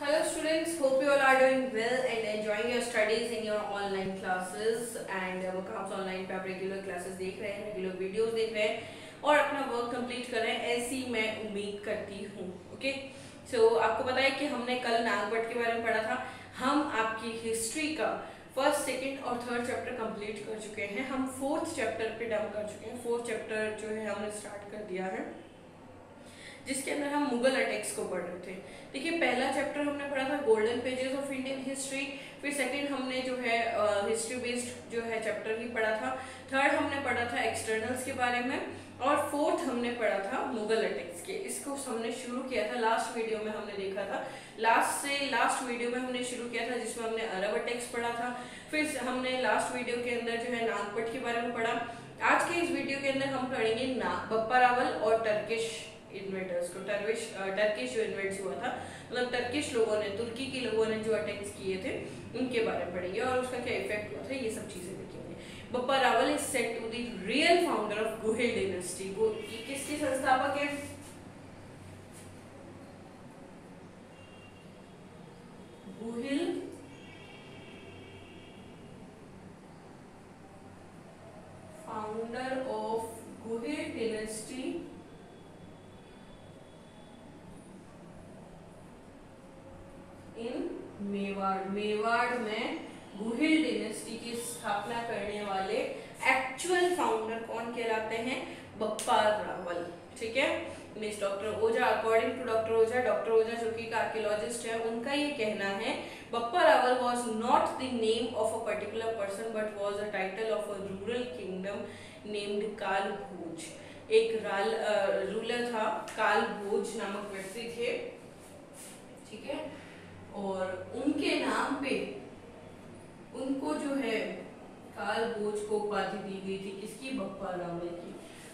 Hello students, hope you all are doing well and enjoying your studies in your online classes and workouts online पे आप regular classes देख रहे हैं, regular videos देख रहे हैं और अपना वर्क कंप्लीट कर रहे हैं, ऐसी मैं उम्मीद करती हूँ। ओके, सो आपको पता है कि हमने कल नागभट्ट के बारे में पढ़ा था। हम आपकी हिस्ट्री का फर्स्ट, सेकंड और थर्ड चैप्टर कंप्लीट कर चुके हैं। हम फोर्थ चैप्टर पे डम कर चुके हैं। फोर्थ चैप्टर जो है हमने स्टार्ट कर दिया है, जिसके अंदर हम मुगल अटैक्स को पढ़ रहे थे। देखिए, पहला चैप्टर हमने पढ़ा था golden pages of Indian history, फिर सेकंड हमने जो है हिस्ट्री बेस्ड जो है चैप्टर ही पढ़ा था, थर्ड हमने पढ़ा था एक्सटर्नल्स के बारे में और फोर्थ हमने पढ़ा था मुगल अटैक्स के। इसको हमने शुरू किया था लास्ट वीडियो में, हमने देखा था लास्ट वीडियो में हमने शुरू किया था जिसमें हमने अरब अटैक्स पढ़ा था। फिर हमने लास्ट वीडियो के अंदर जो है नागपट के बारे में पढ़ा। आज के इस वीडियो के अंदर हम पढ़ेंगे बप्पा रावल और टर्किश इन्वेडर्स को। टर्किश जो इन्वेड्स हुआ था, मतलब टर्किश लोगों ने, तुर्की के लोगों ने जो अटैक्स किए थे उनके बारे में पढ़ेंगे और उसका क्या इफेक्ट हुआ था, ये सब चीजें देखेंगे। Bappa Rawal is said to the real founder of Guhil dynasty. वो किसके संस्थापक है? Guhil founder of Guhil dynasty in Mewar. Mewar में गुहिल डायनेस्टी की स्थापना करने वाले एक्चुअल फाउंडर कौन कहलाते हैं? बप्पा रावल। ठीक है, Miss doctor Ojha, according to doctor Ojha जो कि आर्कियोलॉजिस्ट है, उनका ये कहना है Bappa Rawal was not the name of a particular person but was a title of a rural kingdom named Kal Bhoj. एक रूलर था, काल भोज नामक व्यक्ति थे। ठीक है, और उनके नाम पे उनको जो है काल भोज को उपाधि दी गई थी। किसकी? बप्पा रावल की।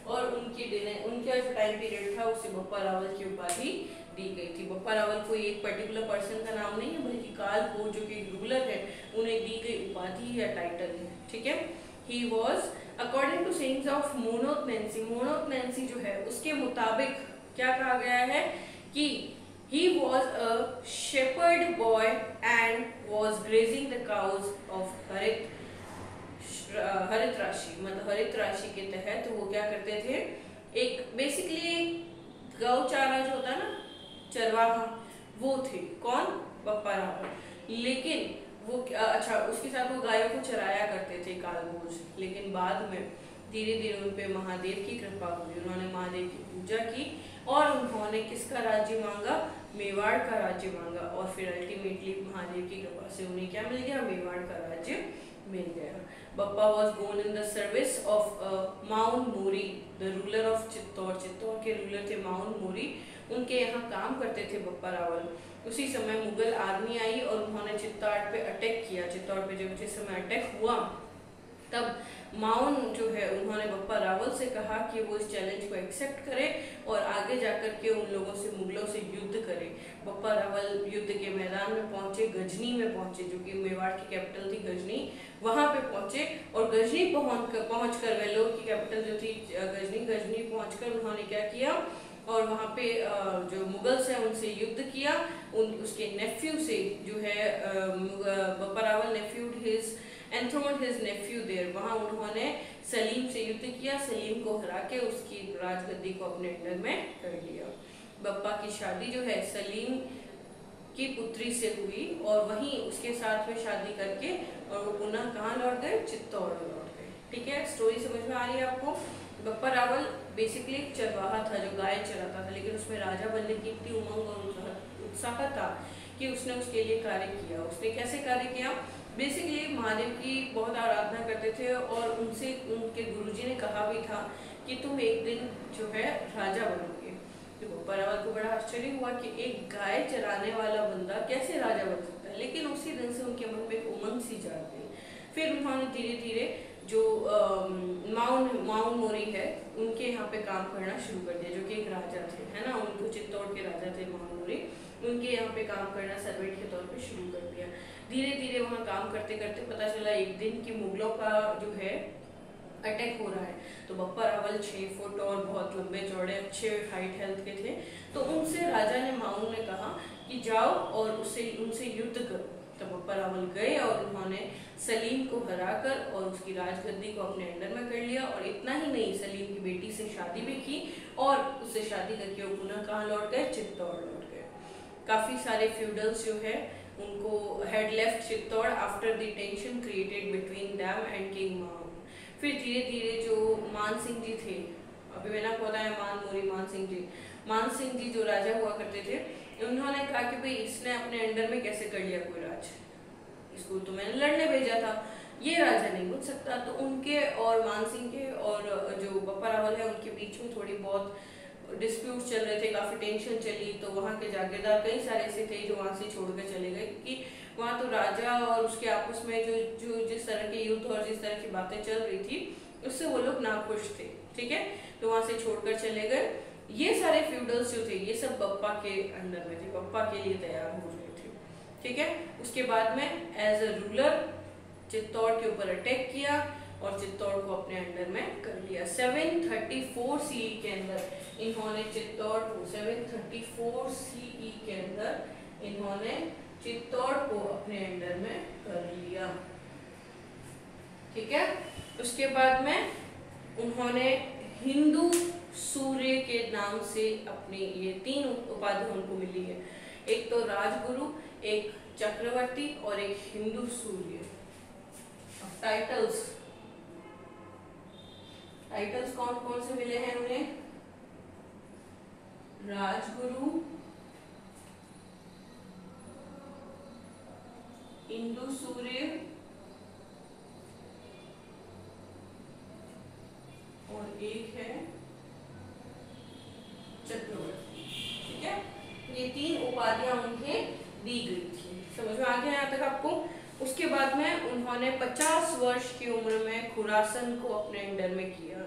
और उनका जो टाइम पीरियड था उसे बप्पा रावल की उपाधि दी गई थी। बप्पा रावल कोई एक पर्टिकुलर पर्सन का नाम नहीं है, बल्कि काल भोज जो कि रूलर है उन्हें दी गई उपाधि या टाइटल है। ठीक है, he was according to sayings of Muhnot Nainsi. Muhnot Nainsi जो है उसके मुताबिक क्या कहा गया है कि he was a shepherd boy and was grazing the cows of हरित राशि, मतलब हरित राशि के तहत वो क्या करते थे, एक बेसिकली गौचारा जो होता है ना, चरवाहा, वो थे। कौन? बप्पा रावल। लेकिन वो अच्छा, उसके साथ वो गायों को चराया करते थे काल भोज। लेकिन बाद में धीरे धीरे उन पे महादेव की कृपा हुई, उन्होंने महादेव की पूजा की और उन्होंने किसका राज्य मांगा? मेवाड़ का राज्य मांगा। और फिर अल्टीमेटली महादेव की कृपा से उन्हें क्या मिल गया? मेवाड़ का राज्य मिल गया। Bappa was born in the service of mount Mori, the ruler of Chittor. Chittor के रूलर थे माउंट मोरी, उनके यहाँ काम करते थे बप्पा रावल। उसी समय मुगल आर्मी आई और उन्होंने चित्तौड़ पे अटैक किया। चित्तौड़ पे जब जिस समय अटैक हुआ तब माउन जो है उन्होंने बप्पा रावल से कहा कि वो इस चैलेंज को एक्सेप्ट करे और आगे जाकर के उन लोगों से, मुगलों से युद्ध करे। बप्पा रावल युद्ध के मैदान में पहुंचे, गजनी में पहुंचे, जो कि मेवाड़ की कैपिटल थी गजनी, वहां पे पहुंचे। और गजनी पहुंचकर वेल्लोर की कैपिटल जो थी गजनी पहुंचकर उन्होंने क्या किया, और वहां पे जो मुगल्स हैं उनसे युद्ध किया। उसके नेफ्यू से जो है Bappa Rawal enthroned his nephew there, वहां उन्होंने सलीम से युद्ध किया, सलीम को हरा के उसकी राजगद्दी को अपने अंडर में कर लिया। बप्पा की शादी जो है सलीम की पुत्री से हुई और वहीं उसके साथ में शादी करके और वो पुनः कहाँ लौट गए? चित्तौड़ लौट गए। ठीक है, स्टोरी समझ में आ रही है आपको? बप्पा रावल बेसिकली एक चरवाहा था जो गाय चराता था, लेकिन उसमें राजा बनने की इतनी उमंग और उत्साह था कि उसने उसके लिए कार्य किया। उसने कैसे कार्य किया? बेसिकली महादेव की बहुत आराधना करते थे और उनसे उनके गुरुजी ने कहा भी था कि तुम एक दिन जो है राजा बनोगे। तो बप्पा रावल को बड़ा आश्चर्य हुआ कि एक गाय चराने वाला बंदा कैसे राजा बन सकता है, लेकिन उसी दिन से उनके मन में एक उमंग सी जाग गई। फिर उन्होंने धीरे धीरे जो माउंट मोरी है उनके यहाँ पे काम करना शुरू कर दिया, जो कि एक राजा थे, है ना, उनको चित्तौड़ के राजा थे माउंट मोरी, उनके यहाँ पे काम करना सर्वेंट के तौर पे शुरू कर दिया। धीरे धीरे वहाँ काम करते करते पता चला एक दिन कि मुगलों का जो है अटैक हो रहा है। तो बप्पा रावल 6 फुट और बहुत लंबे चौड़े अच्छे हाइट हेल्थ के थे। तो उनसे राजा ने माउन ने कहा कि जाओ और उनसे युद्ध करो। तो बप्पा रावल गए और उन्होंने सलीम को हराकर और उसकी राजगद्दी को अपने अंडर में कर लिया। और इतना ही नहीं, सलीम की बेटी से शादी भी की और उससे शादी करके वो पुनः कहाँ लौट गए, चित्तौड़ लौट गए। काफी सारे फ्यूडल्स जो है उनको had left Chittor after the tension created between them and king मान। फिर धीरे धीरे जो मान सिंह जी थे, अभी मैंने आपको बताया मान सिंह जी जो राजा हुआ करते थे, उन्होंने कहा कि भाई इसने अपने अंडर में कैसे कर लिया कोई राज, इसको तो मैंने लड़ने भेजा था, ये राजा नहीं बन सकता। तो उनके और मान सिंह के और जो बप्पा रावल है उनके बीच में थोड़ी बहुत डिस्प्यूट चल रहे थे, काफी टेंशन चली। तो वहाँ के जागीरदार कई सारे ऐसे थे जो वहाँ से छोड़ कर चले गए, क्योंकि वहाँ तो राजा और उसके आपस में जो जिस तरह के युद्ध और जिस तरह की बातें चल रही थी उससे वो लोग नाखुश थे। ठीक है, तो वहाँ से छोड़कर चले गए। ये सारे फ्यूडल्स जो थे ये सब बप्पा के अंडर में थे, बप्पा के लिए तैयार हो रहे थे। ठीक है, उसके बाद में एज अ रूलर चित्तौड़ के ऊपर अटैक किया और चित्तौड़ को अपने अंडर में कर लिया। 734 सीई के अंदर इन्होंने चित्तौड़ को 734 सीई के अंदर इन्होंने चित्तौड़ को अपने अंडर में कर लिया। ठीक है, उसके बाद में उन्होंने हिंदू सूर्य के नाम से अपनी ये 3 उपाधि उनको मिली है, एक तो राजगुरु, एक चक्रवर्ती और एक हिंदू सूर्य। टाइटल्स कौन कौन से मिले हैं उन्हें, राजगुरु, हिंदू सूर्य और एक है चक्रवर्ती। ठीक है, ये 3 उपाधियां उन्हें दी गई थी। समझ में आ गया यहाँ तक आपको। उसके बाद में उन्होंने 50 वर्ष की उम्र में खुरासन को अपने अंडर में किया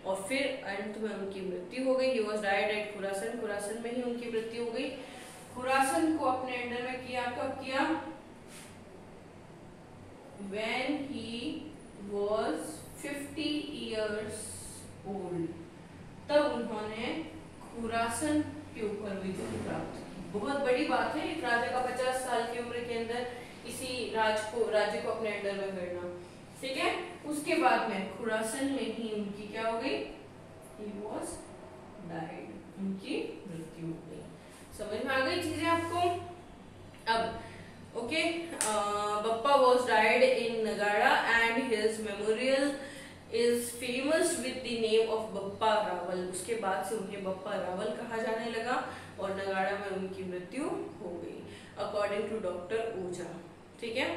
और फिर अंत में उनकी मृत्यु हो गई। He was died eight Khurasan, Khurasan में ही उनकी मृत्यु हो गई। खुरासन को अपने अंडर में किया, कब किया, when he was 50 years old, तब उन्होंने खुरासन के ऊपर विजय प्राप्त की। बहुत बड़ी बात है एक राजा का 50 साल की उम्र के अंदर इसी राज्य को अपने अंडर में करना। ठीक है, उसके बाद में खुरासन में ही उनकी क्या हो गई, he was died, उनकी मृत्यु हो गई। समझ में आ गई चीजें आपको। अब okay, Bappa was died in Nagara and his memorial is famous with the name of Bappa Rawal. उसके बाद से उन्हें बप्पा रावल कहा जाने लगा और नगाड़ा में उनकी मृत्यु हो गई अकॉर्डिंग टू डॉक्टर ओझा। ठीक है,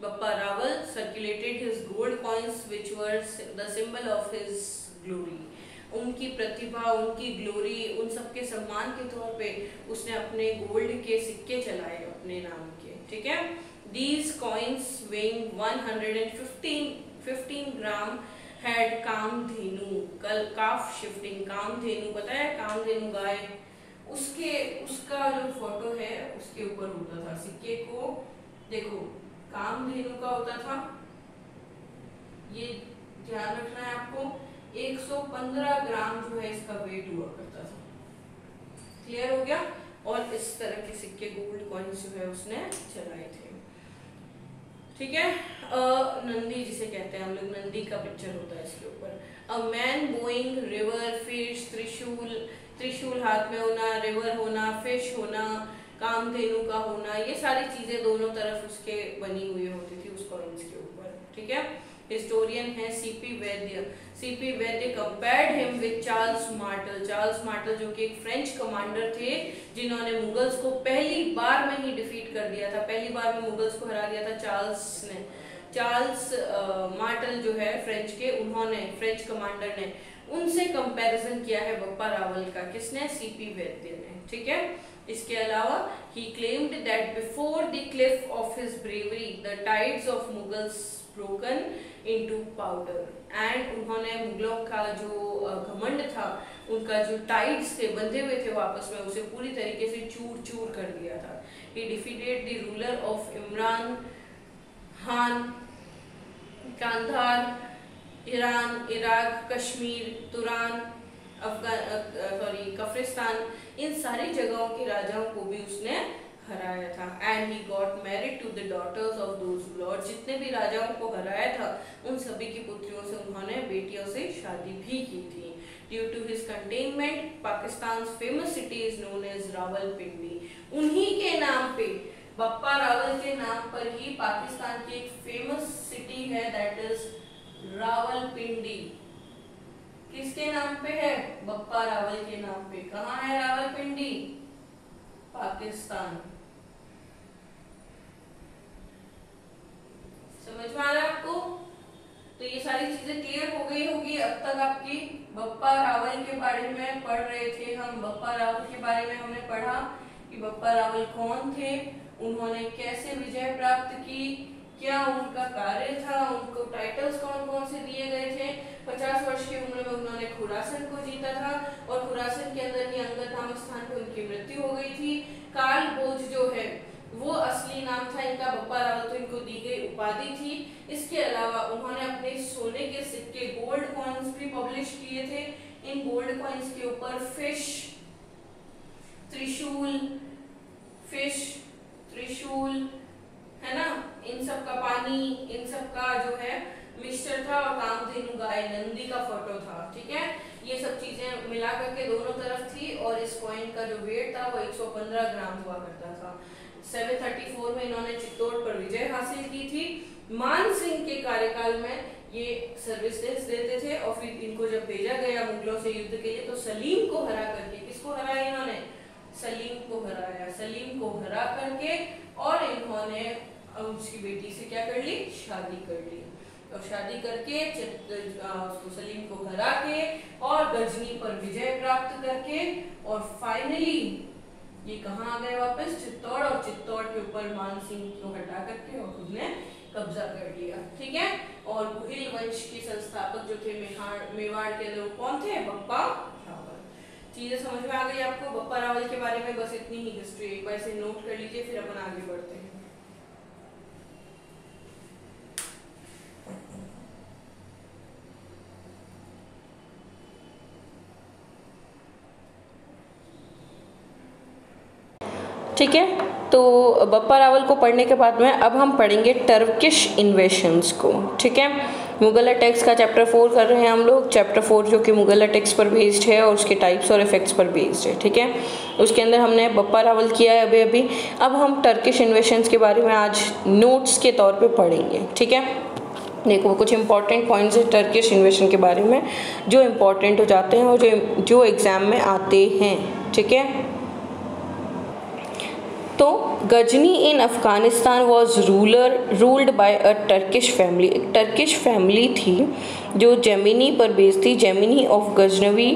Bappa Rawal circulated his gold coins which were the symbol of his glory. उनकी प्रतिभा, उनकी ग्लोरी, उन सबके सम्मान के तौर पे उसने अपने गोल्ड के सिक्के चलाए अपने नाम के। ठीक है, these coins weighing 115 gram had Kamdhenu, कल काफ शिफ्टिंग, कामधेनु पता है, कामधेनु गाय, उसका जो फोटो है उसके ऊपर होता था सिक्के को। देखो कामधेनु का होता था, ये ध्यान रखना है आपको, 115 ग्राम जो है इसका वेट हुआ करता था। क्लियर हो गया। और इस तरह के सिक्के गोल्ड कॉइन्स जो है उसने चलाए थे। ठीक है, नंदी जिसे कहते हैं हम लोग, नंदी का पिक्चर होता है इसके ऊपर। A man Boeing, river, fish, त्रिशूल हाथ में होना, रिवर होना, फिश होना, कामधेनु का होना, ये सारी चीजें दोनों तरफ उसके बनी हुई होती थी उस कॉइन्स के ऊपर। ठीक है, हिस्टोरियन है CP Vaidya compared him with Charles mortal जो कि एक फ्रेंच कमांडर थे जिन्होंने मुगल्स को पहली बार में ही डिफीट कर दिया था, पहली बार में मुगल्स को हरा दिया था चार्ल्स मार्टल जो है फ्रेंच के, उन्होंने, फ्रेंच कमांडर ने उनसे कंपैरिजन किया है बप्पा रावल का। किसने, सीपी वैद्य ने। ठीक है, इसके अलावा he claimed that before the cliff of his bravery the tides of Mughals broken into powder and उन्होंने मुगलों का जो घमंड था, उनका जो टाइड्स थे बंधे हुए थे वापस में, उसे पूरी तरीके से चूर चूर कर दिया था। he defeated the ruler of Imran Khan, Kandahar, Iran, Iraq, Kashmir, Turan, Kafiristan, इन सारी जगहों के राजाओं को भी उसने हराया था। And he got married to the daughters of those, और जितने भी राजाओं को हराया था उन सभी की पुत्रियों से उन्होंने बेटियों से शादी भी की थी। Due to his containment Pakistan famous city is known as Rawalpindi. उन्हीं के नाम पे, बप्पा रावल के नाम पर ही पाकिस्तान की एक फेमस सिटी है, दैट इज रावलपिंडी। किसके नाम पे है? बप्पा रावल के नाम पे। कहाँ है रावलपिंडी? पाकिस्तान। समझ में आ रहा है आपको? तो ये सारी चीजें क्लियर हो गई होगी अब तक आपकी। बप्पा रावल के बारे में पढ़ रहे थे हम। बप्पा रावल के बारे में हमने पढ़ा कि बप्पा रावल कौन थे, उन्होंने कैसे विजय प्राप्त की, क्या उनका कार्य था, उनको टाइटल्स कौन कौन से दिए गए थे। 50 वर्ष की उम्र में उन्होंने खुरासन को जीता था और खुरासन के अंदर ही अंगद नामक स्थान पर उनकी मृत्यु हो गई थी। काल बोझ जो है वो असली नाम था इनका, बप्पा रावल तो इनको दी गई उपाधि थी। इसके अलावा उन्होंने अपने सोने के सिक्के, गोल्ड कॉइन्स भी पब्लिश किए थे। इन गोल्ड कॉइन्स के ऊपर फिश, त्रिशूल, है ना, इन सब का पानी, इन सब का जो है मिक्सचर था, और कामधेनु गाय, नंदी का फोटो था। ठीक है, ये सब चीजें मिला करके दोनों तरफ थी, और इस कॉइन का जो वेट था वो 115 ग्राम हुआ करता था। 734 में इन्होंने चित्तौड़ पर विजय हासिल की थी। मान सिंह के कार्यकाल में ये सर्विसेज देते थे, और फिर इनको जब भेजा गया मुगलों से युद्ध के लिए तो सलीम को हरा करके, किसको हराया इन्होंने? सलीम को हराया। सलीम को हरा करके और इन्होंने उसकी बेटी से क्या कर ली? शादी कर ली। और शादी करके उसको सलीम को हरा के और गजनी पर विजय प्राप्त करके, और फाइनली ये कहाँ आ गए वापस? चित्तौड़। और चित्तौड़ के ऊपर मान सिंह को हटा करके और खुद ने कब्जा कर लिया। ठीक है, और गुहिल वंश के संस्थापक जो थे मेवाड़ के अंदर, कौन थे? बप्पा रावल। चीजें समझ में आ गई आपको बप्पा रावल के बारे में? बस इतनी ही हिस्ट्री एक बार से नोट कर लीजिए, फिर अपन आगे बढ़ते हैं। ठीक है, तो बप्पा रावल को पढ़ने के बाद में अब हम पढ़ेंगे टर्किश इन्वेशंस को। ठीक है, मुगल अटैक्स का चैप्टर 4 कर रहे हैं हम लोग। चैप्टर 4 जो कि मुगल अटैक्स पर बेस्ड है और उसके टाइप्स और इफेक्ट्स पर बेस्ड है। ठीक है, उसके अंदर हमने बप्पा रावल किया है अभी। अब हम टर्किश इन्वेशंस के बारे में आज नोट्स के तौर पे पढ़ेंगे। ठीक है, देखो कुछ इंपॉर्टेंट पॉइंट्स है टर्किश इन्वेशन के बारे में जो इम्पोर्टेंट हो जाते हैं और जो एग्ज़ाम में आते हैं। ठीक है, तो Ghazni in Afghanistan was ruled by a Turkish family. एक टर्किश फैमिली थी जो जेमिनी पर बेस्ड थी, Yamini of Ghaznavi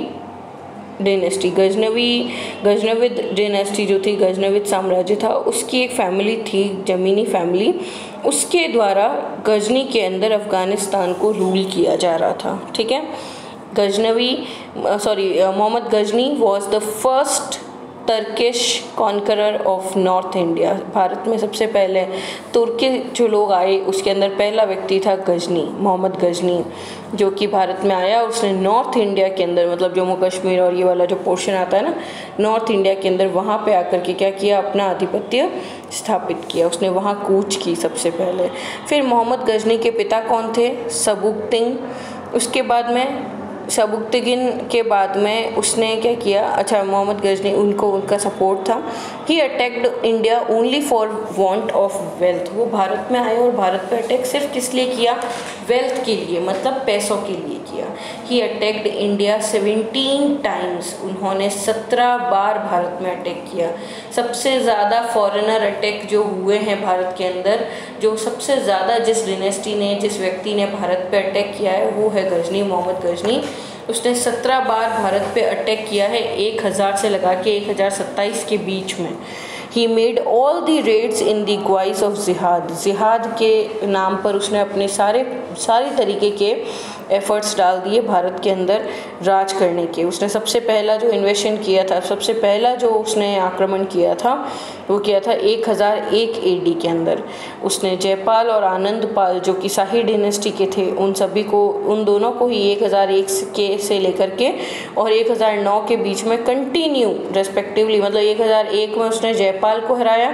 dynasty. Ghaznavid dynasty जो थी, गजनविद साम्राज्य था, उसकी एक फैमिली थी जेमिनी फैमिली। उसके द्वारा गजनी के अंदर अफ़गानिस्तान को रूल किया जा रहा था। ठीक है, Mohammad Ghazni was the first Turkish conqueror of north India. Bharat में सबसे पहले तुर्की जो लोग आए उसके अंदर पहला व्यक्ति था गजनी, मोहम्मद गजनी, जो कि भारत में आया। उसने नॉर्थ इंडिया के अंदर, मतलब जम्मू कश्मीर और ये वाला जो पोर्शन आता है ना नॉर्थ इंडिया के अंदर, वहाँ पे आकर के क्या किया? अपना आधिपत्य स्थापित किया। उसने वहाँ कूच की सबसे पहले। फिर मोहम्मद गजनी के पिता कौन थे? सबुक्तिन। उसके बाद में सबुक्तिगिन के बाद में उसने क्या किया? अच्छा, मोहम्मद गजनी उनका सपोर्ट था। He attacked India only for want of wealth. वो भारत में आए और भारत पे अटैक सिर्फ किस लिए किया? वेल्थ के लिए, मतलब पैसों के लिए किया। ही अटैक्ड इंडिया 17 टाइम्स। उन्होंने 17 बार भारत में अटैक किया। सबसे ज़्यादा फॉरेनर अटैक जो हुए हैं भारत के अंदर, जो सबसे ज़्यादा जिस डिनेस्टी ने, जिस व्यक्ति ने भारत पे अटैक किया है वो है गजनी, मोहम्मद गजनी। उसने 17 बार भारत पे अटैक किया है, 1000 से लगा के 1027 के बीच में। He made all the raids in the guise of jihad. जिहाद के नाम पर उसने अपने सारे तरीके के एफर्ट्स डाल दिए भारत के अंदर राज करने के। उसने सबसे पहला जो इन्वेशन किया था, सबसे पहला जो उसने आक्रमण किया था वो किया था 1001 AD के अंदर। उसने जयपाल और आनंदपाल जो कि शाही डिनेस्टी के थे उन सभी को, उन दोनों को ही 1001 के से लेकर के और 1009 के बीच में कंटिन्यू रेस्पेक्टिवली, मतलब 1001 में उसने जयपाल को हराया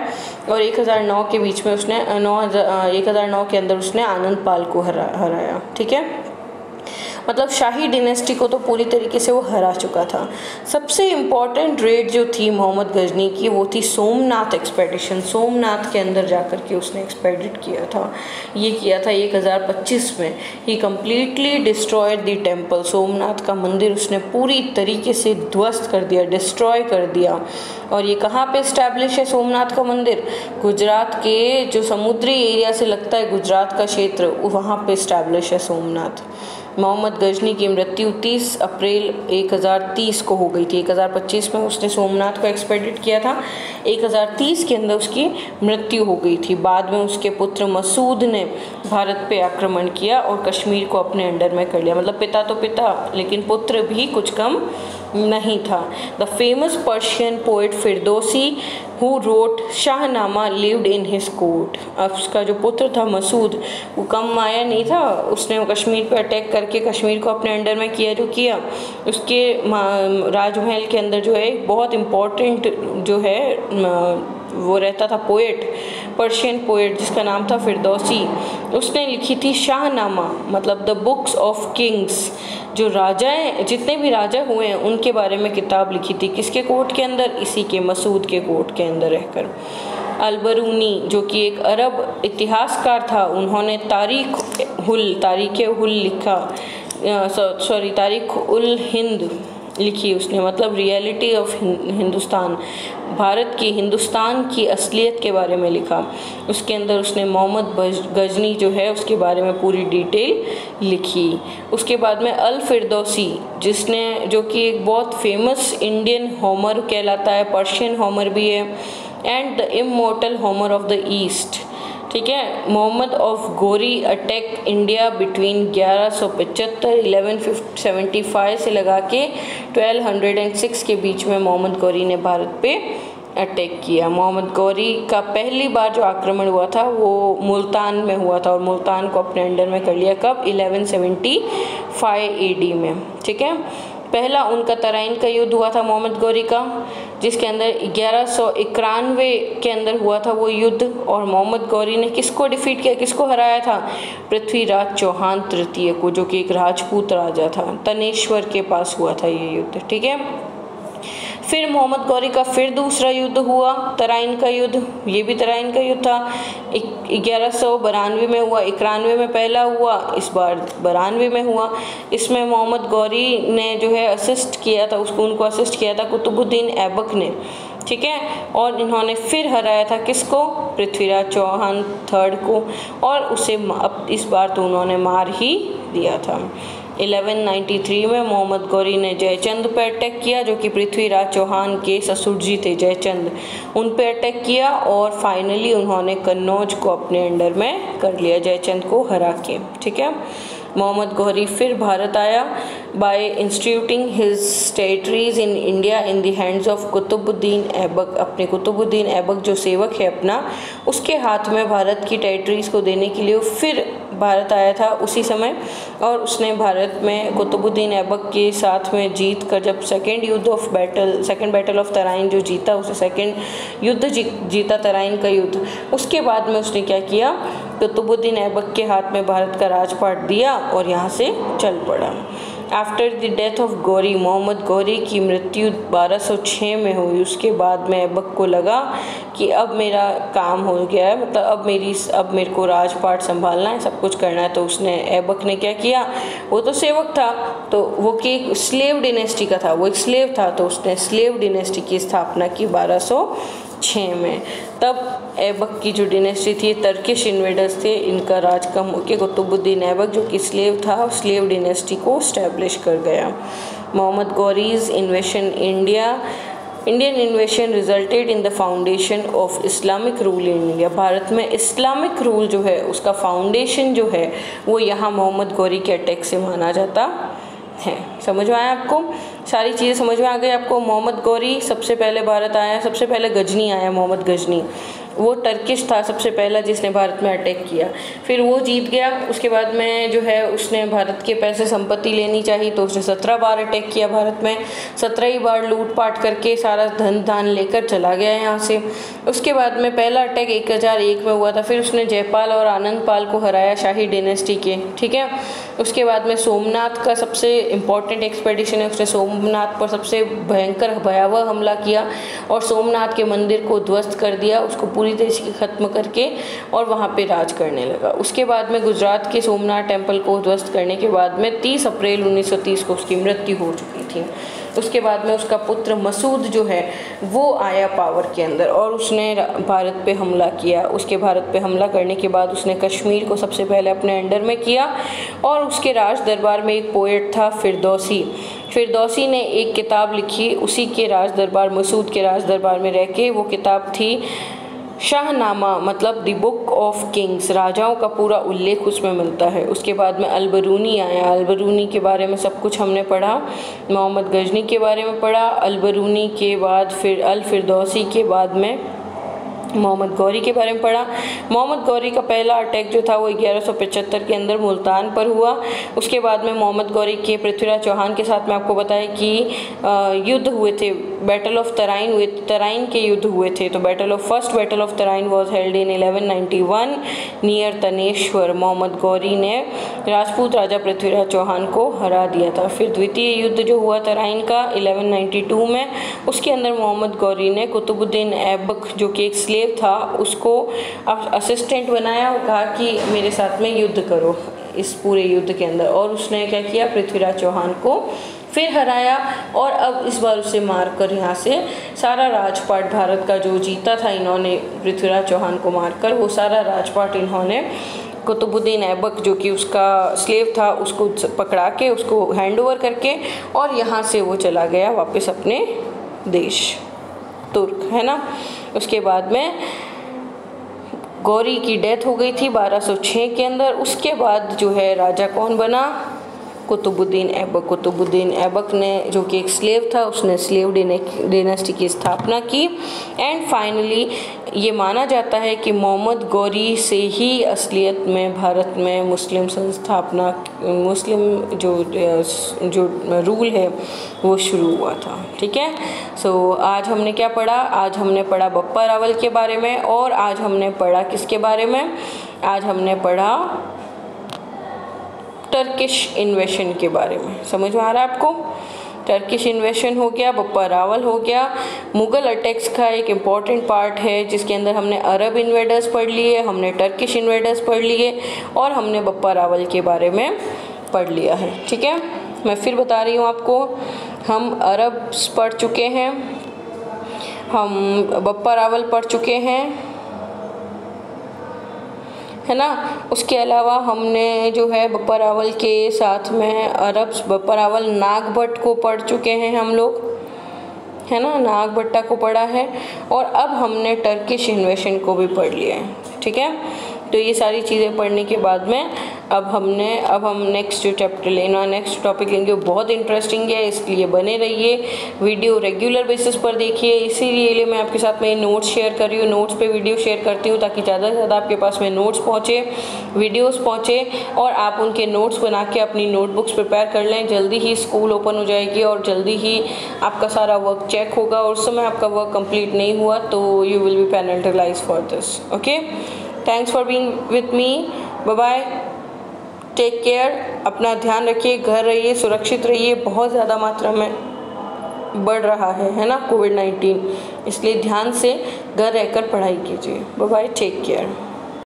और 1009 के बीच में उसने 1009 के अंदर उसने आनंदपाल को हराया। ठीक है, मतलब शाही डिनेस्टी को तो पूरी तरीके से वो हरा चुका था। सबसे इम्पॉर्टेंट रेड जो थी मोहम्मद गजनी की वो थी सोमनाथ एक्सपेडिशन। सोमनाथ के अंदर जाकर के उसने एक्सपेडिट किया था, ये किया था 1025 में। He completely destroyed the temple. Somnath का मंदिर उसने पूरी तरीके से ध्वस्त कर दिया, डिस्ट्रॉय कर दिया। और ये कहाँ पे इस्टेब्लिश है सोमनाथ का मंदिर? गुजरात के जो समुद्री एरिया से लगता है गुजरात का क्षेत्र, वहाँ पे इस्टेब्लिश है सोमनाथ। मोहम्मद गजनी की मृत्यु 30 अप्रैल 1030 को हो गई थी। 1025 में उसने सोमनाथ को एक्सपेडिट किया था, 1030 के अंदर उसकी मृत्यु हो गई थी। बाद में उसके पुत्र मसूद ने भारत पे आक्रमण किया और कश्मीर को अपने अंडर में कर लिया। मतलब पिता तो पिता, लेकिन पुत्र भी कुछ कम नहीं था। The famous Persian poet Firdausi who wrote Shahnameh lived in his court. अब उसका जो पुत्र था मसूद, वो कम आया नहीं था, उसने कश्मीर पर अटैक करके कश्मीर को अपने अंडर में किया जो किया। उसके राजमहल के अंदर जो है बहुत इम्पोर्टेंट जो है वो रहता था पोएट, पर्शियन पोएट जिसका नाम था फिरदौसी। उसने लिखी थी शाहनामा, मतलब द बुक्स ऑफ किंग्स। जो राजाएं, जितने भी राजा हुए हैं उनके बारे में किताब लिखी थी। किसके कोर्ट के अंदर? इसी के, मसूद के कोर्ट के अंदर रहकर। अलबरूनी जो कि एक अरब इतिहासकार था, उन्होंने तारीख उल लिखा, तारीख उल हिंद लिखी उसने, मतलब रियलिटी ऑफ हिंदुस्तान, भारत की, हिंदुस्तान की असलियत के बारे में लिखा। उसके अंदर उसने मोहम्मद गजनी जो है उसके बारे में पूरी डिटेल लिखी। उसके बाद में अल फिरदौसी, जिसने, जो कि एक बहुत फेमस इंडियन होमर कहलाता है, पर्शियन होमर भी है, and the immortal Homer of the east. ठीक है, मोहम्मद ऑफ गोरी अटैक इंडिया बिटवीन 1175 से लगा के 1206 के बीच में मोहम्मद गौरी ने भारत पे अटैक किया। मोहम्मद गौरी का पहली बार जो आक्रमण हुआ था वो मुल्तान में हुआ था और मुल्तान को अपने अंडर में कर लिया। कब? 1175 AD में। ठीक है, पहला उनका तराइन का युद्ध हुआ था मोहम्मद गौरी का, जिसके अंदर 1191 के अंदर हुआ था वो युद्ध। और मोहम्मद गौरी ने किसको डिफीट किया, किसको हराया था? पृथ्वीराज चौहान तृतीय को, जो कि एक राजपूत राजा था। तनेश्वर के पास हुआ था ये युद्ध। ठीक है, फिर मोहम्मद गौरी का फिर दूसरा युद्ध हुआ, तराइन का युद्ध। ये भी तराइन का युद्ध था, 1192 में हुआ। 91 में पहला हुआ, इस बार 92 में हुआ। इसमें मोहम्मद गौरी ने जो है असिस्ट किया था, उनको असिस्ट किया था कुतुबुद्दीन ऐबक ने। ठीक है, और इन्होंने फिर हराया था किसको? पृथ्वीराज चौहान थर्ड को, और उसे अब इस बार तो उन्होंने मार ही दिया था। 1193 में मोहम्मद गौरी ने जयचंद पर अटैक किया, जो कि पृथ्वीराज चौहान के ससुर जी थे जयचंद, उन पर अटैक किया और फाइनली उन्होंने कन्नौज को अपने अंडर में कर लिया जयचंद को हरा के। ठीक है, मोहम्मद गौरी फिर भारत आया by instituting his territories in India in the hands of Qutbuddin Aibak. अपने कुतुबुद्दीन ऐबक जो सेवक है अपना, उसके हाथ में भारत की टेरिटरीज को देने के लिए फिर भारत आया था उसी समय। और उसने भारत में कुतुबुद्दीन ऐबक के साथ में जीत कर, जब सेकेंड बैटल ऑफ तराइन जो जीता, उसे सेकेंड युद्ध जीता तराइन का युद्ध, उसके बाद में उसने क्या किया? कुतुबुद्दीन ऐबक के हाथ में भारत का राजपाट दिया और यहाँ से चल पड़ा। After the death of Ghori, Mohammad Ghori की मृत्यु 1206 में हुई। उसके बाद में ऐबक को लगा कि अब मेरा काम हो गया है, मतलब अब मेरे को राजपाट संभालना है, सब कुछ करना है। तो उसने, ऐबक ने क्या किया? वो तो सेवक था, तो वो कि स्लेव डिनेस्टी का था, वो एक स्लेव था, तो उसने स्लेव डिनेस्टी की स्थापना की 1206 में। तब ऐबक की जो डिनेस्टी थी, टर्किश इन्वेडर्स थे, इनका राज कम होकर कुतुबुद्दीन ऐबक जो कि स्लेव था, स्लेव डिनेस्टी को स्टैब्लिश कर गया। Mohammad Ghori's invasion India Indian invasion resulted in the foundation of Islamic rule in India. Bharat में इस्लामिक रूल जो है उसका फाउंडेशन जो है वो यहाँ मोहम्मद गौरी के अटैक से माना जाता है। समझ में आया आपको? सारी चीज़ें समझ में आ गई आपको? मोहम्मद गौरी सबसे पहले भारत आया, सबसे पहले गजनी आया, मोहम्मद गजनी, वो टर्किश था सबसे पहला जिसने भारत में अटैक किया। फिर वो जीत गया, उसके बाद में जो है उसने भारत के पैसे संपत्ति लेनी चाहिए तो उसने 17 बार अटैक किया भारत में, 17 ही बार लूटपाट करके सारा धन धान लेकर चला गया यहाँ से। उसके बाद में पहला अटैक 1001 में हुआ था, फिर उसने जयपाल और आनंद पाल को हराया, शाही डायनेस्टी के, ठीक है। उसके बाद में सोमनाथ का सबसे इम्पोर्टेंट एक्सपेडिशन है, उसने सोमनाथ पर सबसे भयंकर भयावह हमला किया और सोमनाथ के मंदिर को ध्वस्त कर दिया, उसको पूरी तरह से खत्म करके और वहाँ पे राज करने लगा। उसके बाद में गुजरात के सोमनाथ टेम्पल को ध्वस्त करने के बाद में 30 अप्रैल 1930 को उसकी मृत्यु हो चुकी थी। उसके बाद में उसका पुत्र मसूद जो है वो आया पावर के अंदर और उसने भारत पे हमला किया। उसके भारत पे हमला करने के बाद उसने कश्मीर को सबसे पहले अपने अंडर में किया और उसके राज दरबार में एक पोएट था फिरदौसी ने एक किताब लिखी, उसी के राज दरबार मसूद के राज दरबार में रह के, वो किताब थी शाहनामा, मतलब द बुक ऑफ किंग्स, राजाओं का पूरा उल्लेख उसमें मिलता है। उसके बाद में अलबरूनी आया, अलबरूनी के बारे में सब कुछ हमने पढ़ा, मोहम्मद गजनी के बारे में पढ़ा, अलबरूनी के बाद फिर अल फिरदौसी के बाद में मोहम्मद गौरी के बारे में पढ़ा। मोहम्मद गौरी का पहला अटैक जो था वो 1175 के अंदर मुल्तान पर हुआ। उसके बाद में मोहम्मद गौरी के पृथ्वीराज चौहान के साथ में आपको बताया कि युद्ध हुए थे, बैटल ऑफ तराइन के युद्ध हुए थे। तो first battle of Tarain was held in 1191 near Thanesar. Mohammad Ghori ने राजपूत राजा पृथ्वीराज चौहान को हरा दिया था। फिर द्वितीय युद्ध जो हुआ तराइन का 1192 में, उसके अंदर मोहम्मद गौरी ने कुतुबुद्दीन ऐबक जो कि एक स्लेव था उसको असिस्टेंट बनाया और कहा कि मेरे साथ में युद्ध करो इस पूरे युद्ध के अंदर, और उसने क्या किया, पृथ्वीराज चौहान को फिर हराया और अब इस बार उसे मारकर यहाँ से सारा राजपाट भारत का जो जीता था इन्होंने पृथ्वीराज चौहान को मारकर, वो सारा राजपाट इन्होंने कुतुबुद्दीन ऐबक जो कि उसका स्लेव था उसको पकड़ा के उसको हैंड ओवर करके और यहाँ से वो चला गया वापस अपने देश, तुर्क, है ना। उसके बाद में गौरी की डेथ हो गई थी 1206 के अंदर। उसके बाद जो है राजा कौन बना, कुतुबुद्दीन ऐबक ने, जो कि एक स्लेव था, उसने स्लेव डायनेस्टी की स्थापना की। एंड फाइनली ये माना जाता है कि मोहम्मद गौरी से ही असलियत में भारत में मुस्लिम संस्थापना, मुस्लिम जो रूल है वो शुरू हुआ था, ठीक है। सो आज हमने क्या पढ़ा, आज हमने पढ़ा बप्पा रावल के बारे में और आज हमने पढ़ा किसके बारे में, आज हमने पढ़ा टर्किश इन्वेशन के बारे में। समझ में आ रहा है आपको? टर्किश इन्वेशन हो गया, बप्पा रावल हो गया, मुग़ल अटैक्स का एक इम्पॉर्टेंट पार्ट है जिसके अंदर हमने अरब इन्वेडर्स पढ़ लिए, हमने टर्किश इन्वेडर्स पढ़ लिए और हमने बप्पा रावल के बारे में पढ़ लिया है, ठीक है। मैं फिर बता रही हूँ आपको, हम अरब पढ़ चुके हैं, हम बप्पा रावल पढ़ चुके हैं, है ना। उसके अलावा हमने जो है बप्पा रावल के साथ में अरब बप्पा रावल नागभट्ट को पढ़ चुके हैं हम लोग, है ना, नागभट्टा को पढ़ा है और अब हमने टर्किश इन्वेशन को भी पढ़ लिया है, ठीक है। तो ये सारी चीज़ें पढ़ने के बाद में अब हम नेक्स्ट जो चैप्टर लेना, नेक्स्ट टॉपिक लेंगे वो बहुत इंटरेस्टिंग है, इसलिए बने रहिए, वीडियो रेगुलर बेसिस पर देखिए। इसीलिए मैं आपके साथ में नोट्स शेयर कर रही हूँ, नोट्स पे वीडियो शेयर करती हूँ ताकि ज़्यादा से ज़्यादा आपके पास में नोट्स पहुँचे, वीडियोस पहुँचे और आप उनके नोट्स बना के अपनी नोटबुक्स प्रिपेयर कर लें। जल्दी ही स्कूल ओपन हो जाएगी और जल्दी ही आपका सारा वर्क चेक होगा और उस समय आपका वर्क कंप्लीट नहीं हुआ तो you will be penalised for this, okay. Thanks for being with me, bye bye, take care, अपना ध्यान रखिए, घर रहिए, सुरक्षित रहिए। बहुत ज़्यादा मात्रा में बढ़ रहा है ना कोविड-19, इसलिए ध्यान से घर रहकर पढ़ाई कीजिए। Bye bye, take care.